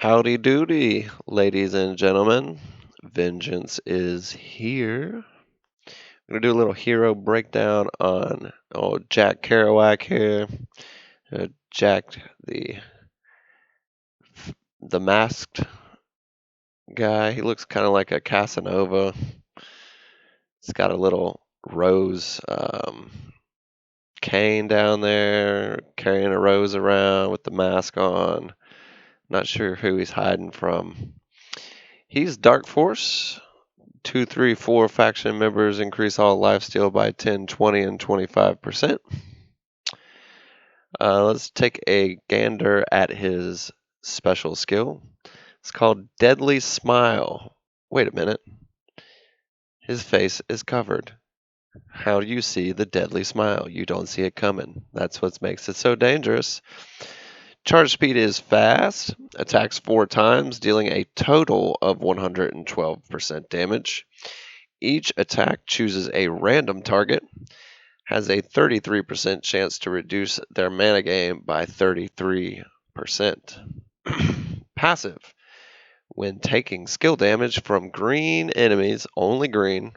Howdy doody, ladies and gentlemen. Vengeance is here. I'm gonna do a little hero breakdown on old Jack Kerouac here. Jack, the the masked guy. He looks kind of like a Casanova. He's got a little rose cane down there, carrying a rose around with the mask on. Not sure who he's hiding from. He's Dark Force. 2, 3, 4 faction members increase all lifesteal by 10, 20, and 25%. Let's take a gander at his special skill. It's called Deadly Smile. Wait a minute. His face is covered. How do you see the deadly smile? You don't see it coming. That's what makes it so dangerous. Charge speed is fast, attacks 4 times, dealing a total of 112% damage. Each attack chooses a random target, has a 33% chance to reduce their mana gain by 33%. Passive. When taking skill damage from green enemies, only green,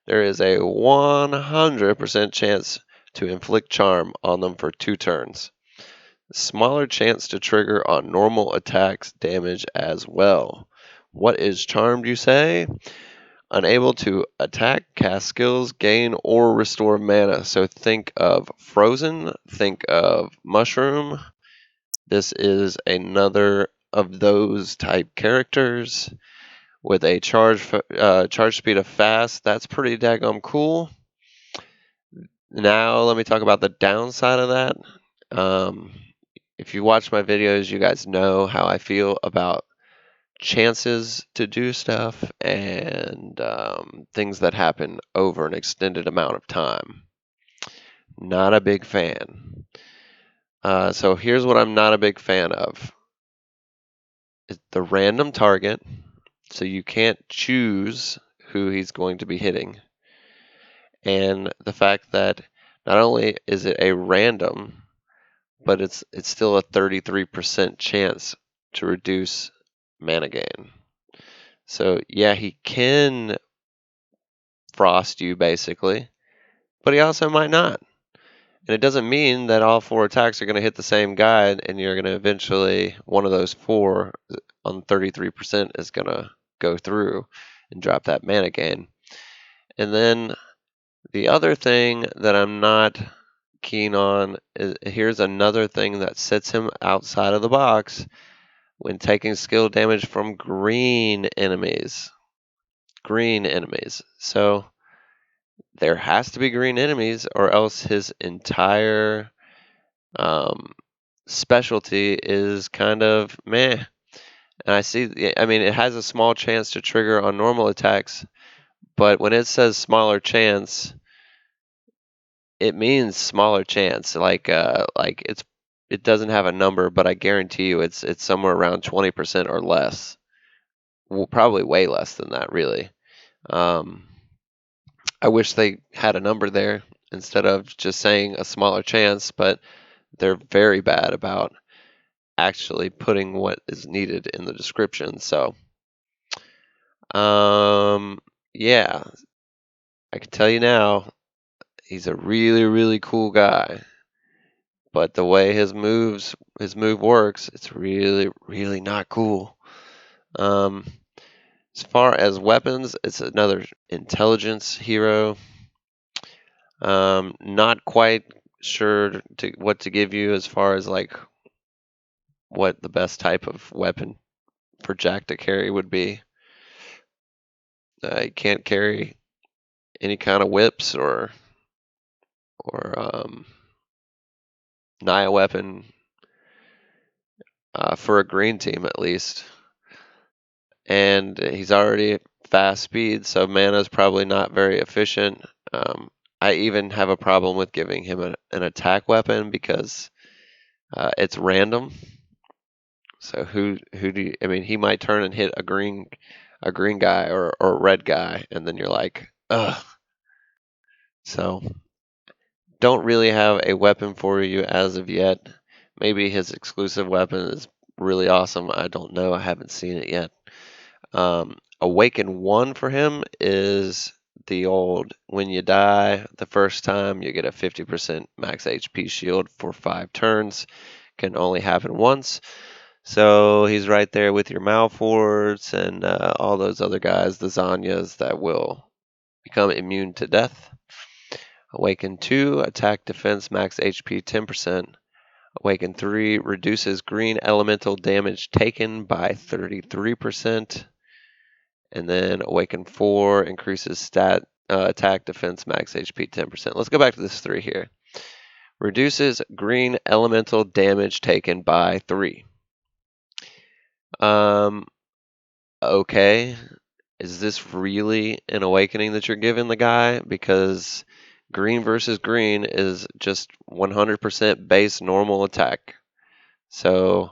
there is a 100% chance to inflict charm on them for 2 turns. Smaller chance to trigger on normal attacks damage as well. What is charmed, you say? Unable to attack, cast skills, gain, or restore mana. So think of Frozen, think of Mushroom. This is another of those type characters with a charge speed of fast. That's pretty daggum cool. Now let me talk about the downside of that. If you watch my videos, you guys know how I feel about chances to do stuff and things that happen over an extended amount of time. Not a big fan. So here's what I'm not a big fan of. It's the random target, so you can't choose who he's going to be hitting. And the fact that not only is it a random, but it's still a 33% chance to reduce mana gain. So yeah, he can frost you basically, but he also might not. And it doesn't mean that all 4 attacks are going to hit the same guy and you're going to eventually, one of those 4 on 33% is going to go through and drop that mana gain. And then the other thing that I'm not keen on is here's another thing that sets him outside of the box when taking skill damage from green enemies. Green enemies. So there has to be green enemies, or else his entire specialty is kind of meh. And I mean, it has a small chance to trigger on normal attacks, but when it says smaller chance, it means smaller chance. Like it doesn't have a number, but I guarantee you it's somewhere around 20% or less. Well, probably way less than that, really. Um, I wish they had a number there instead of just saying a smaller chance, but they're very bad about actually putting what is needed in the description. So, yeah, I can tell you now, he's a really, really cool guy. But the way his move works, it's really, really not cool. As far as weapons, it's another intelligence hero. Not quite sure what to give you as far as like what the best type of weapon for Jack to carry would be. He can't carry any kind of whips or Naya weapon for a green team at least. And he's already fast speed, so mana's probably not very efficient. I even have a problem with giving him an attack weapon because it's random. So who do you, I mean, he might turn and hit a green guy or a red guy, and then you're like, ugh. So don't really have a weapon for you as of yet. Maybe his exclusive weapon is really awesome. I don't know. I haven't seen it yet. Awaken 1 for him is the old when you die the first time, you get a 50% max HP shield for 5 turns. Can only happen once. So he's right there with your Malforts and all those other guys, the Zanyas, that will become immune to death. Awaken 2, attack defense max HP 10%. Awaken 3, reduces green elemental damage taken by 33%. And then Awaken 4, increases attack defense max HP 10%. Let's go back to this 3 here. Reduces green elemental damage taken by 3. Okay. Is this really an awakening that you're giving the guy? Because green versus green is just 100% base normal attack. So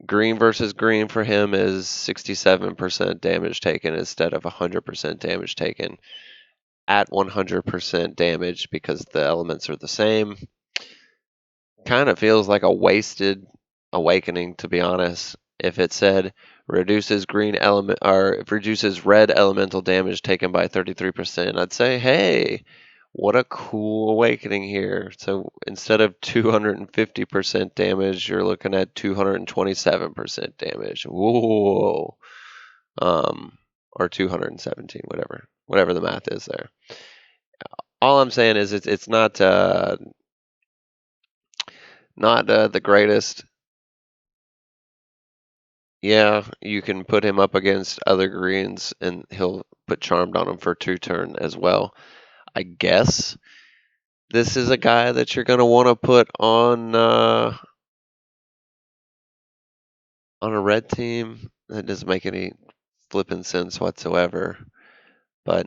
green versus green for him is 67% damage taken instead of 100% damage taken at 100% damage because the elements are the same. Kind of feels like a wasted awakening, to be honest. If it said reduces green element or reduces red elemental damage taken by 33%, I'd say, hey, what a cool awakening here. So instead of 250% damage, you're looking at 227% damage. Whoa. Or 217, whatever the math is there. All I'm saying is it's not the greatest. Yeah, you can put him up against other greens and he'll put Charmed on him for 2 turn as well. I guess this is a guy that you're going to want to put on a red team. That doesn't make any flipping sense whatsoever. But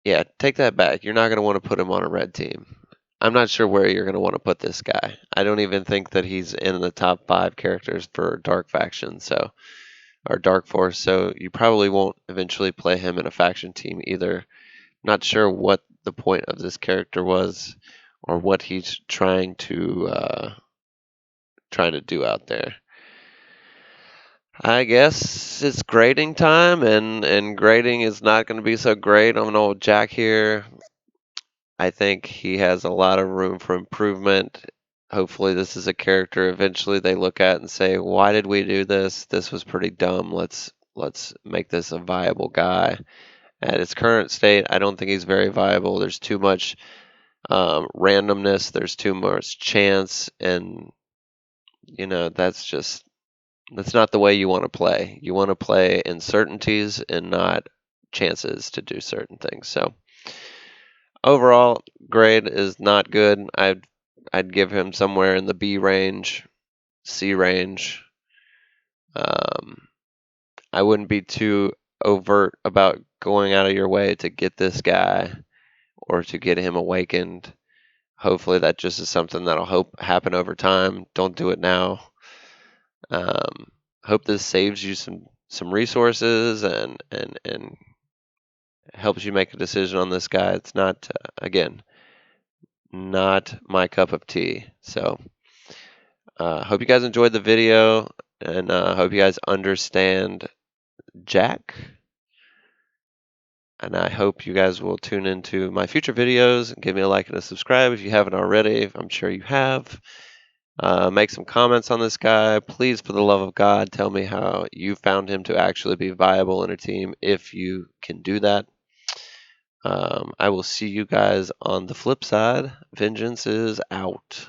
yeah, take that back. You're not going to want to put him on a red team. I'm not sure where you're going to want to put this guy. I don't even think that he's in the top 5 characters for Dark Faction, or Dark Force, so you probably won't eventually play him in a faction team either. Not sure what the point of this character was or what he's trying to do out there. I guess it's grading time, and grading is not going to be so great on old Jack here. I think he has a lot of room for improvement. Hopefully, this is a character eventually they look at and say, "Why did we do this? This was pretty dumb. Let's make this a viable guy." At its current state, I don't think he's very viable. There's too much randomness. There's too much chance, and that's not the way you want to play. You want to play in certainties and not chances to do certain things. So overall, grade is not good. I'd give him somewhere in the B range, C range. I wouldn't be too overt about going out of your way to get this guy or to get him awakened. Hopefully, that just is something that'll happen over time. Don't do it now. Hope this saves you some resources and helps you make a decision on this guy. It's not again not my cup of tea. So hope you guys enjoyed the video and hope you guys understand Jack. And I hope you guys will tune into my future videos and give me a like and a subscribe if you haven't already. I'm sure you have. Make some comments on this guy. Please, for the love of God, tell me how you found him to actually be viable in a team if you can do that. I will see you guys on the flip side. Vengeance is out.